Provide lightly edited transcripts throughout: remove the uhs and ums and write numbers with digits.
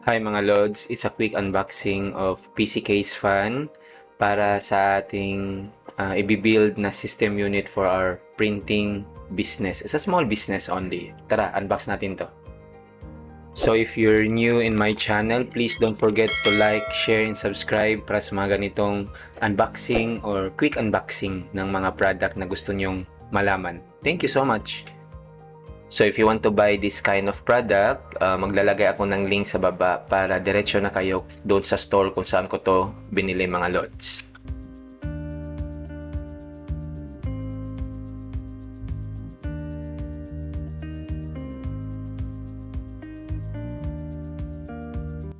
Hi mga Lods, it's a quick unboxing of PC Case Fan para sa ating i-build na system unit for our printing business. It's a small business only. Tara, unbox natin to. So if you're new in my channel, please don't forget to like, share, and subscribe para sa mga ganitong unboxing or quick unboxing ng mga product na gusto nyong malaman. Thank you so much! So if you want to buy this kind of product, maglalagay ako ng link sa baba para diretso na kayo doon sa store kung saan ko to binili mga lots.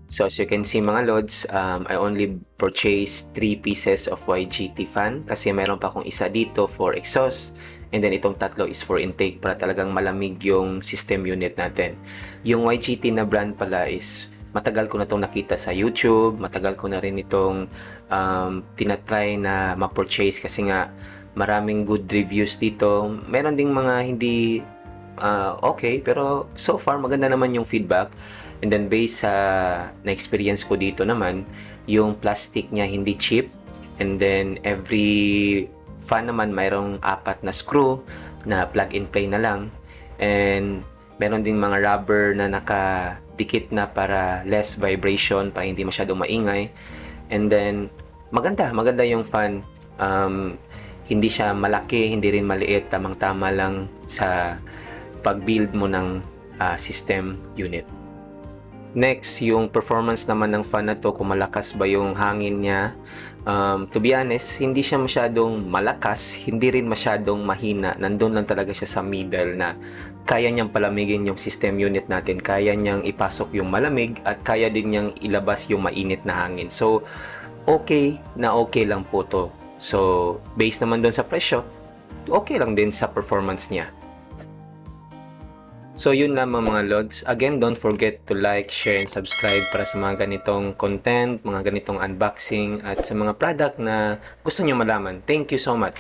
So as you can see mga lods, I only purchased 3 pieces of YGT fan kasi meron pa akong isa dito for exhaust. And then itong tatlo is for intake para talagang malamig yung system unit natin. Yung YGT na brand pala is matagal ko na itong nakita sa YouTube, matagal ko na rin itong tinatry na ma-purchase kasi nga maraming good reviews dito. Meron ding mga hindi okay, pero so far maganda naman yung feedback. And then based sa na-experience ko dito naman, yung plastic niya hindi cheap. And then every fan naman mayroong 4 na screw na plug and play na lang, and meron ding mga rubber na nakadikit na para less vibration, para hindi masyadong maingay. And then maganda yung fan. Hindi siya malaki, hindi rin maliit, tamang-tama lang sa pag-build mo ng system unit. Next, yung performance naman ng fan na to, kung malakas ba yung hangin niya. To be honest, hindi siya masyadong malakas, hindi rin masyadong mahina. Nandun lang talaga siya sa middle na kaya niyang palamigin yung system unit natin, kaya niyang ipasok yung malamig, at kaya din niyang ilabas yung mainit na hangin. So, okay lang po to. So, based naman dun sa presyo, okay lang din sa performance niya. So yun lamang mga lods. Again, don't forget to like, share, and subscribe para sa mga ganitong content, mga ganitong unboxing, at sa mga product na gusto nyo malaman. Thank you so much!